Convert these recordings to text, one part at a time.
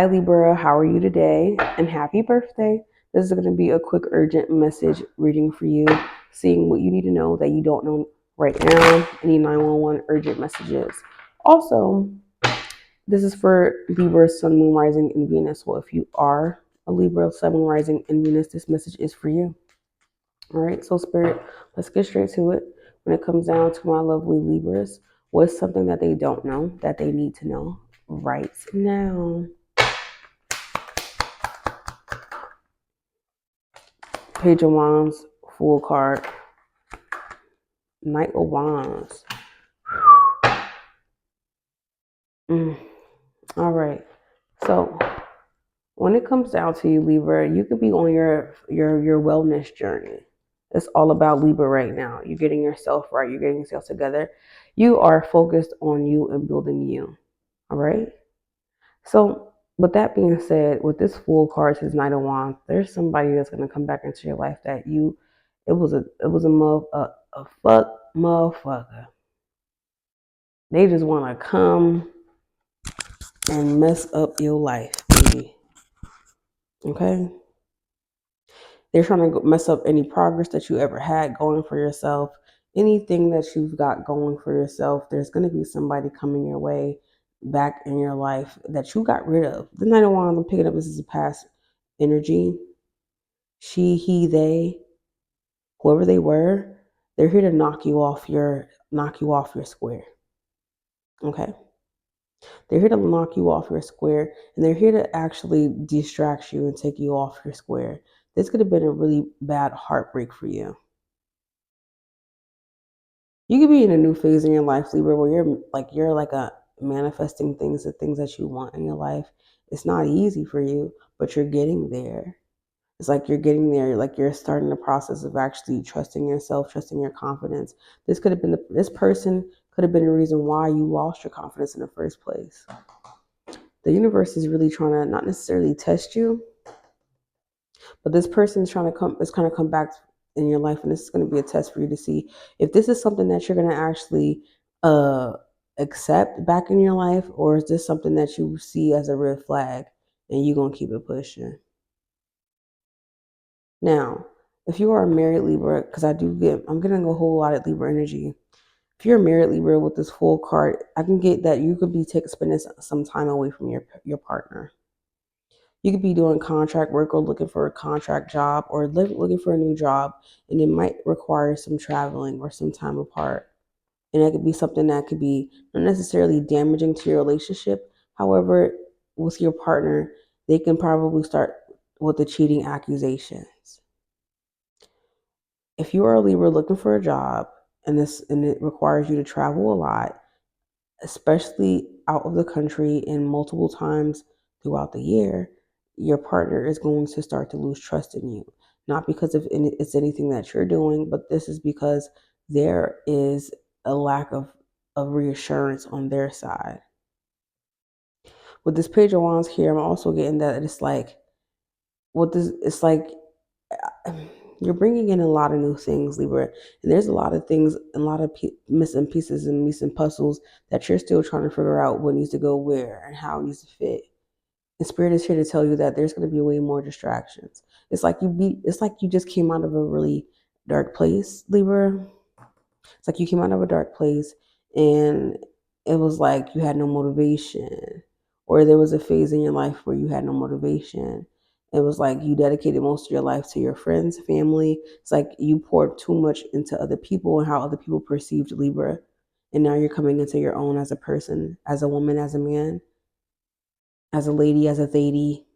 Hi Libra, how are you today? And happy birthday. This is going to be a quick urgent message reading for you, seeing what you need to know that you don't know right now, any 911 urgent messages. Also, this is for Libra, Sun, Moon, Rising, and Venus. Well, if you are a Libra, Sun, Moon, Rising, and Venus, this message is for you. All right, so Spirit, let's get straight to it. When it comes down to my lovely Libras, what's something that they don't know that they need to know right now? Page of Wands, Fool card, Knight of Wands. All right. So when it comes down to you, Libra, you could be on your wellness journey. It's all about Libra right now. You're getting yourself right. You're getting yourself together. You are focused on you and building you. All right. So with that being said, with this Fool card, his Knight of Wands, there's somebody that's gonna come back into your life that it was a fuck motherfucker. They just want to come and mess up your life, baby. Okay? They're trying to mess up any progress that you ever had going for yourself, anything that you've got going for yourself. There's going to be somebody coming your way back in your life that you got rid of. The Knight of Wands, I'm picking up, this is a past energy. She, he, they, whoever they were, they're here to knock you off your square. Okay? They're here to knock you off your square, and they're here to actually distract you and take you off your square. This could have been a really bad heartbreak for you. You could be in a new phase in your life, Libra, where you're like a manifesting things, the things that you want in your life. It's not easy for you, but you're getting there. It's like you're getting there, like you're starting the process of actually trusting yourself, trusting your confidence. This person could have been the reason why you lost your confidence in the first place. The universe is really trying to not necessarily test you, but this person is trying to come back in your life, and this is going to be a test for you to see if this is something that you're going to actually uh, accept back in your life, or is this something that you see as a red flag and you're going to keep it pushing. Now, if you are a married Libra, because I'm getting a whole lot of Libra energy. If you're a married Libra with this Fool card, I can get that you could be spending some time away from your partner. You could be doing contract work or looking for a contract job or looking for a new job, and it might require some traveling or some time apart. And that could be something that could be not necessarily damaging to your relationship. However, with your partner, they can probably start with the cheating accusations. If you are a Libra looking for a job and it requires you to travel a lot, especially out of the country and multiple times throughout the year, your partner is going to start to lose trust in you. Not because of it's anything that you're doing, but this is because there is a lack of reassurance on their side. With this Page of Wands here, I'm also getting that it's like, it's like you're bringing in a lot of new things, Libra, and there's a lot of things, a lot of missing pieces and missing puzzles that you're still trying to figure out what needs to go where and how it needs to fit. And Spirit is here to tell you that there's going to be way more distractions. It's like you just came out of a really dark place, Libra. It's like you came out of a dark place and it was like you had no motivation, or there was a phase in your life where you had no motivation. It was like you dedicated most of your life to your friends, family. It's like you poured too much into other people and how other people perceived Libra. And now you're coming into your own as a person, as a woman, as a man, as a lady, as a thady,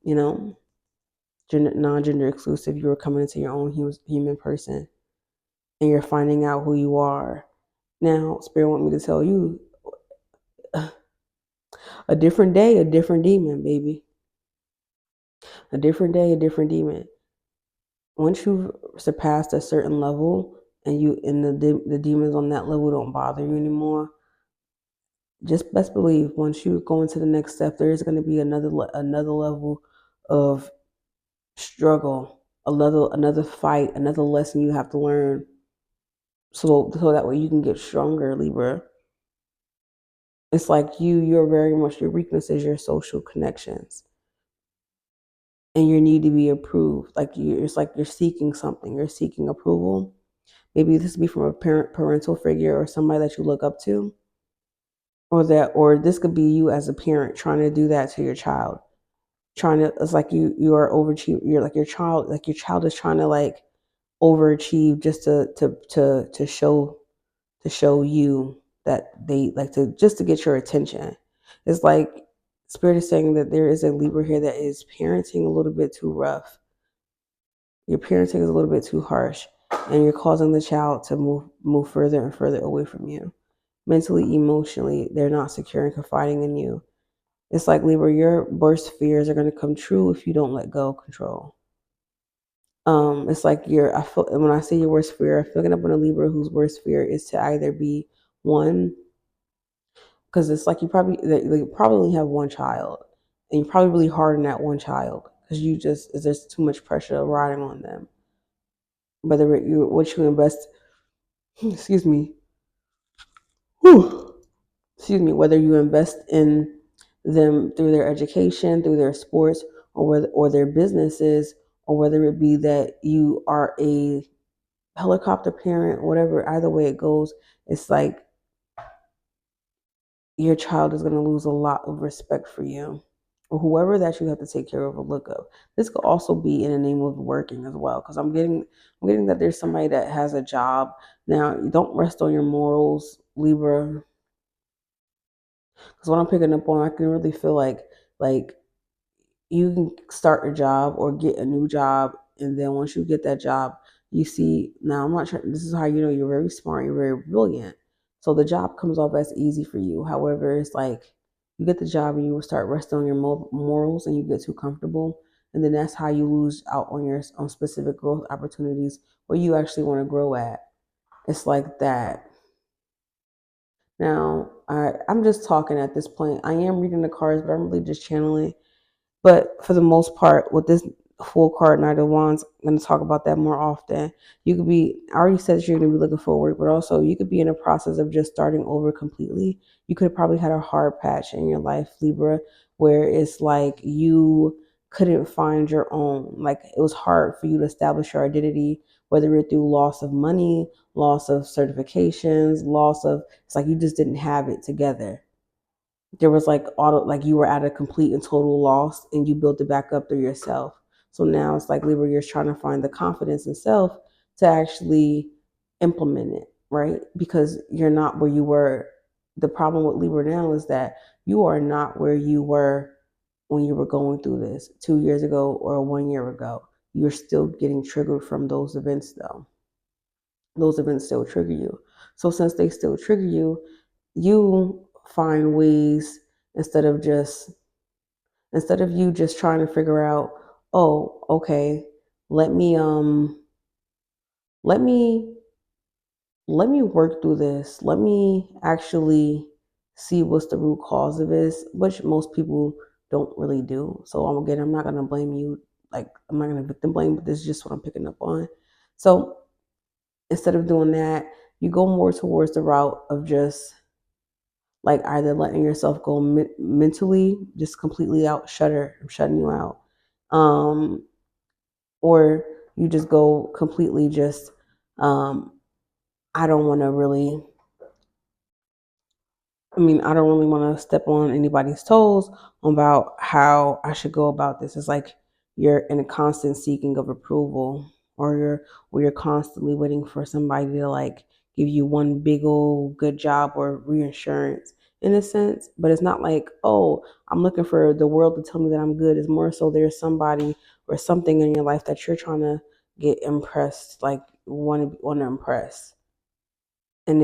you know, non-gender exclusive. You were coming into your own human person, and you're finding out who you are. Now, Spirit want me to tell you, a different day, a different demon, baby. A different day, a different demon. Once you've surpassed a certain level and the demons on that level don't bother you anymore, just best believe once you go into the next step, there is going to be another level of struggle, another fight, another lesson you have to learn, so that way you can get stronger, Libra. It's like you're very much, your weakness is your social connections and your need to be approved. It's like you're seeking something, you're seeking approval. Maybe this would be from a parental figure, or somebody that you look up to, or this could be you as a parent trying to do that to your child. It's like you are overachieving. You're like your child is trying to like overachieve just to show you that they like to, just to get your attention. It's like Spirit is saying that there is a Libra here that is parenting a little bit too rough. Your parenting is a little bit too harsh, and you're causing the child to move further and further away from you. Mentally, emotionally, they're not secure and confiding in you. It's like, Libra, your worst fears are going to come true if you don't let go of control. It's like I feel, when I say your worst fear, I feel like up on a Libra whose worst fear is to either be one, because it's like they probably only have one child, and you're probably really hard on that one child because there's too much pressure riding on them. Whether what you invest, excuse me, whew, excuse me, whether you invest in them through their education, through their sports, or their businesses, or whether it be that you are a helicopter parent, whatever, either way it goes, it's like your child is going to lose a lot of respect for you, or whoever that you have to take care of or look up. This could also be in the name of working as well, because I'm getting that there's somebody that has a job. Now, you don't rest on your morals, Libra, because what I'm picking up on, I can really feel like you can start a job or get a new job, and then once you get that job, you see, now I'm not trying, this is how you know you're very smart, you're very brilliant, so the job comes off as easy for you. However, it's like you get the job and you will start resting on your morals, and you get too comfortable, and then that's how you lose out on specific growth opportunities where you actually want to grow at. It's like that. Now, I'm just talking at this point. I am reading the cards, but I'm really just channeling. But for the most part, with this full card, Knight of Wands, I'm going to talk about that more often. You could be, I already said that you're going to be looking for work, but also you could be in a process of just starting over completely. You could have probably had a hard patch in your life, Libra, where it's like you couldn't find your own. Like it was hard for you to establish your identity, whether it through loss of money, loss of certifications, it's like you just didn't have it together. There was like you were at a complete and total loss, and you built it back up through yourself. So now it's like, Libra, you're trying to find the confidence in self to actually implement it, right? Because you're not where you were. The problem with Libra now is that you are not where you were when you were going through this 2 years ago or 1 year ago. You're still getting triggered from those events, though. Those events still trigger you. So since they still trigger you, you find ways, instead of you just trying to figure out, oh, okay, let me let me let me work through this. Let me actually see what's the root cause of this, which most people don't really do. So I'm not gonna blame you. Like I'm not gonna victim blame, but this is just what I'm picking up on. So instead of doing that, you go more towards the route of just like either letting yourself go mentally, just completely out, I'm shutting you out, um, or you just go completely just, um, I don't want to really I don't really want to step on anybody's toes about how I should go about this. It's like you're in a constant seeking of approval, or you're constantly waiting for somebody to like give you one big old good job or reassurance in a sense. But it's not like, oh, I'm looking for the world to tell me that I'm good. It's more so there's somebody or something in your life that you're trying to get impressed, like want to impress, and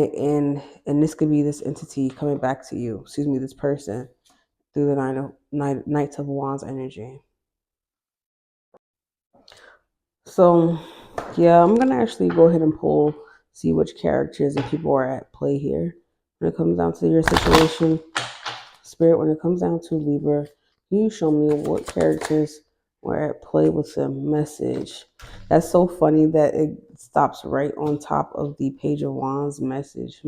this could be this entity coming back to you, this person, through the Knights of Wands energy. So yeah, I'm gonna actually go ahead and see which characters and people are at play here when it comes down to your situation. Spirit, when it comes down to Libra, can you show me what characters were at play with the message? That's so funny that it stops right on top of the Page of Wands message.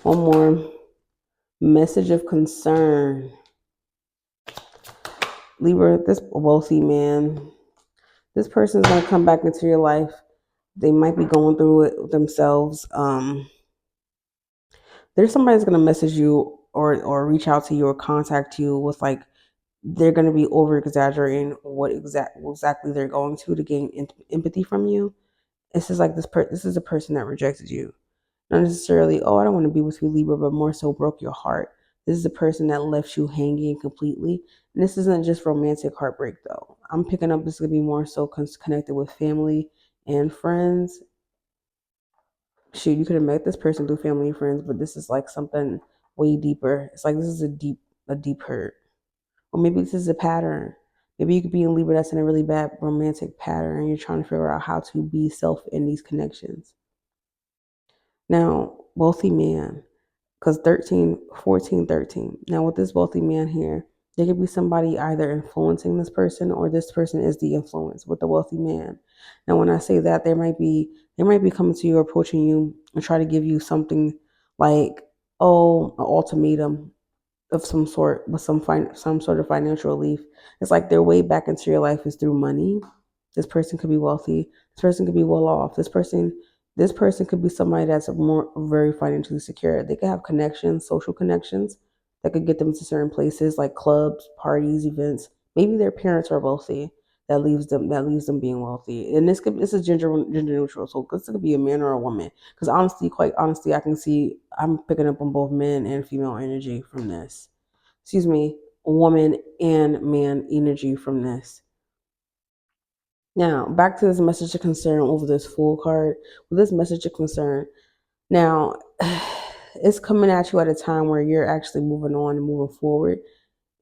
One more message of concern. Libra, this wealthy man, this person's going to come back into your life. They might be going through it themselves. There's somebody that's going to message you or reach out to you or contact you with like they're going to be over exaggerating what exactly they're going to gain empathy from you. This is like this is a person that rejected you. Not necessarily, oh, I don't want to be with you, Libra, but more so broke your heart. This is a person that left you hanging completely. And this isn't just romantic heartbreak, though. I'm picking up this is going to be more so connected with family and friends. Shoot, you could have met this person through family and friends, but this is like something way deeper. It's like this is a deep hurt. Or maybe this is a pattern. Maybe you could be in Libra that's in a really bad romantic pattern and you're trying to figure out how to be self in these connections. Now, wealthy man, because 13, 14, 13. Now, with this wealthy man here, there could be somebody either influencing this person or this person is the influence with the wealthy man. Now, when I say that, they might be coming to you, approaching you, and try to give you something like, oh, an ultimatum of some sort with some sort of financial relief. It's like their way back into your life is through money. This person could be wealthy. This person could be well off. This person could be somebody that's more very financially secure. They could have connections, social connections that could get them to certain places like clubs, parties, events. Maybe their parents are wealthy. That leaves them being wealthy. And this is gender neutral. So this could be a man or a woman. Because honestly, quite honestly, I can see I'm picking up on both men and female energy from this. Excuse me, woman and man energy from this. Now, back to this message of concern over this Fool card. With this message of concern, now it's coming at you at a time where you're actually moving on and moving forward.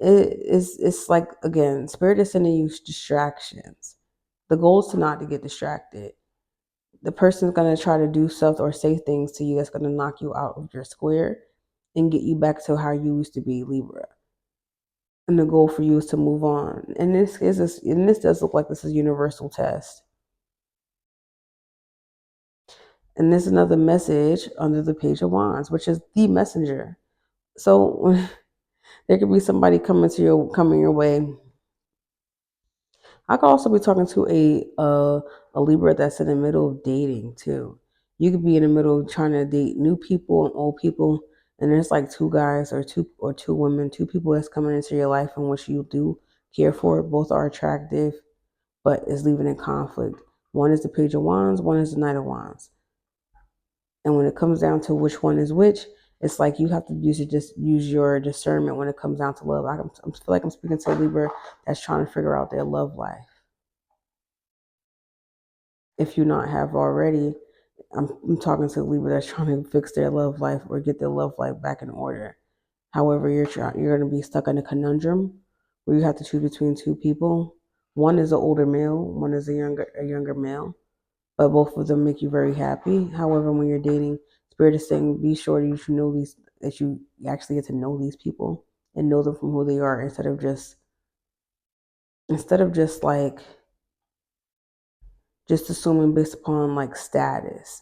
It's like, again, Spirit is sending you distractions. The goal is to not to get distracted. The person's going to try to do stuff or say things to you that's going to knock you out of your square and get you back to how you used to be, Libra. And the goal for you is to move on. And this does look like this is a universal test. And there's another message under the Page of Wands, which is the messenger. So there could be somebody coming your way. I could also be talking to a Libra that's in the middle of dating too. You could be in the middle of trying to date new people and old people, and there's like two guys or two women, two people that's coming into your life in which you do care for. Both are attractive, but is leaving in conflict. One is the Page of Wands, one is the Knight of Wands. And when it comes down to which one is which, it's like you have to use your discernment when it comes down to love. I feel like I'm speaking to a Libra that's trying to figure out their love life. If you not have already, I'm talking to a Libra that's trying to fix their love life or get their love life back in order. However, you're going to be stuck in a conundrum where you have to choose between two people. One is an older male, one is a younger male, but both of them make you very happy. However, when you're dating, Spirit is saying be sure that you actually get to know these people and know them from who they are instead of just like just assuming based upon like status.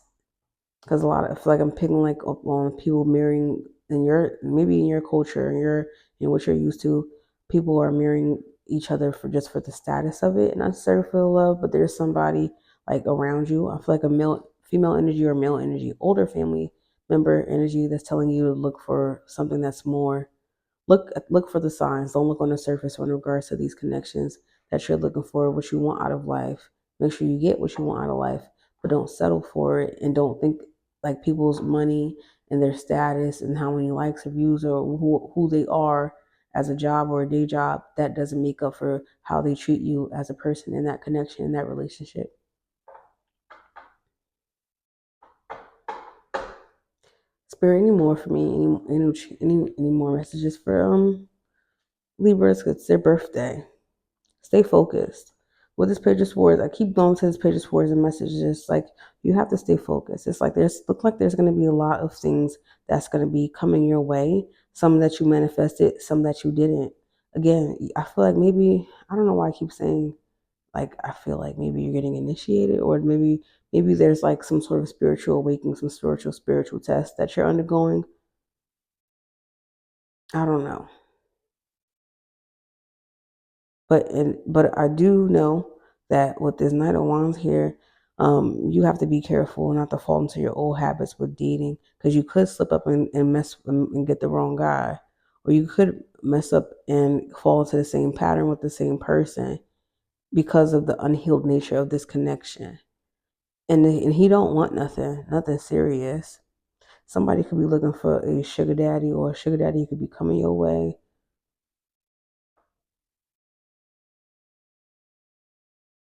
Because I feel like I'm picking like up on people marrying maybe in your culture and in what you're used to, people are marrying each other for the status of it, not necessarily for the love, but there's somebody like around you. I feel like female energy or male energy, older family member energy that's telling you to look for something that's more. Look for the signs. Don't look on the surface in regards to these connections that you're looking for, what you want out of life. Make sure you get what you want out of life, but don't settle for it and don't think like people's money and their status and how many likes or views or who they are as a job or a day job, that doesn't make up for how they treat you as a person in that connection, in that relationship. Spirit, any more for me? Any more messages for Libras? It's their birthday. Stay focused. With this Page of Swords, I keep going to this Page of Swords and messages. Like you have to stay focused. It's like there's going to be a lot of things that's going to be coming your way. Some that you manifested, some that you didn't. Again, I feel like maybe I don't know why I keep saying like I feel like maybe you're getting initiated, or maybe there's like some sort of spiritual awakening, some spiritual test that you're undergoing. I don't know. But I do know that with this Knight of Wands here, you have to be careful not to fall into your old habits with dating, because you could slip up and mess and get the wrong guy, or you could mess up and fall into the same pattern with the same person because of the unhealed nature of this connection. And he don't want nothing serious. Somebody could be looking for a sugar daddy, or a sugar daddy could be coming your way.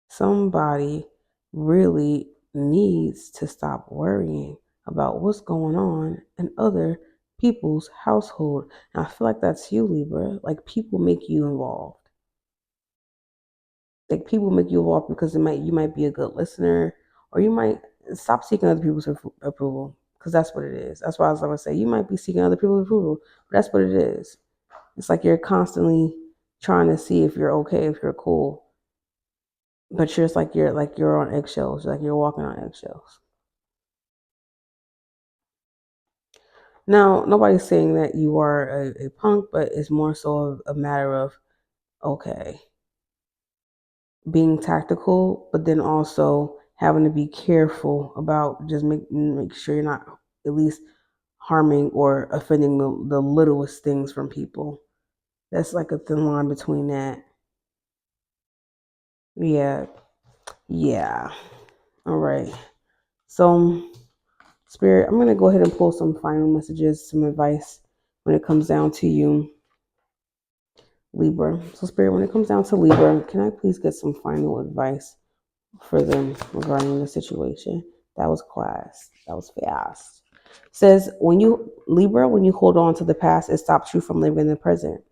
Somebody really needs to stop worrying about what's going on in other people's household. And I feel like that's you, Libra. Like, people make you involved. Like, people make you involved because you might be a good listener, or you might stop seeking other people's approval, because that's what it is. That's why I was going to say you might be seeking other people's approval, but that's what it is. It's like you're constantly trying to see if you're okay, if you're cool, but you're just like you're on eggshells, like you're walking on eggshells. Now, nobody's saying that you are a punk, but it's more so a matter of, okay, being tactical, but then also having to be careful about just make sure you're not at least harming or offending the littlest things from people. That's like a thin line between that. Yeah, yeah. All right. So, Spirit, I'm gonna go ahead and pull some final messages, some advice when it comes down to you, Libra. So, Spirit, when it comes down to Libra, can I please get some final advice for them regarding the situation? That was class. That was fast. Says, when you, Libra, when you hold on to the past, it stops you from living in the present.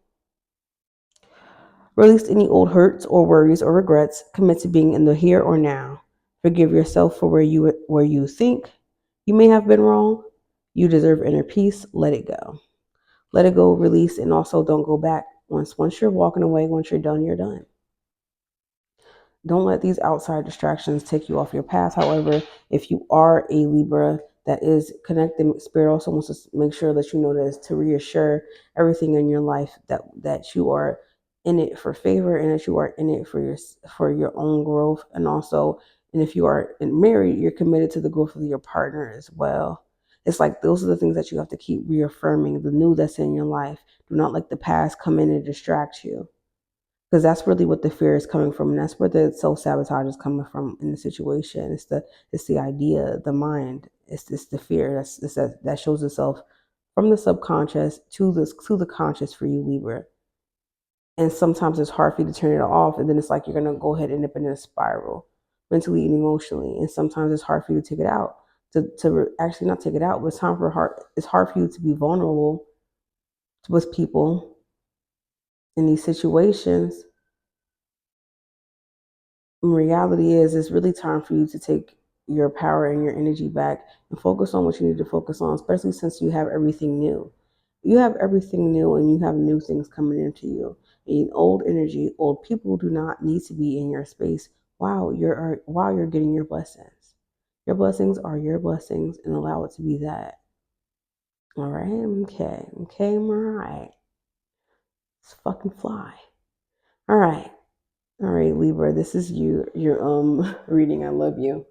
Release any old hurts or worries or regrets. Commit to being in the here or now. Forgive yourself for where you think you may have been wrong. You deserve inner peace. Let it go. Let it go, release, and also don't go back. Once you're walking away, once you're done, you're done. Don't let these outside distractions take you off your path. However, if you are a Libra that is connected, Spirit also wants to make sure that you know this, to reassure everything in your life that you are in it for favor, and that you are in it for your own growth, and also, and if you are married, you're committed to the growth of your partner as well. It's like those are the things that you have to keep reaffirming, the new that's in your life. Do not let the past come in and distract you, because that's really what the fear is coming from, and that's where the self-sabotage is coming from in the situation. It's the idea, the mind. It's the fear that shows itself from the subconscious to the conscious for you, Libra. And sometimes it's hard for you to turn it off, and then it's like you're gonna go ahead and end up in a spiral, mentally and emotionally. And sometimes it's hard for you to take it out, actually not take it out, but it's hard for you to be vulnerable with people in these situations. Reality is, it's really time for you to take your power and your energy back and focus on what you need to focus on, especially since you have everything new. You have everything new, and you have new things coming into you. And old energy, old people do not need to be in your space while you're getting your blessings. Your blessings are your blessings, and allow it to be that. All right, okay, all right. Let's fucking fly. All right. All right, Libra, this is your reading. I love you.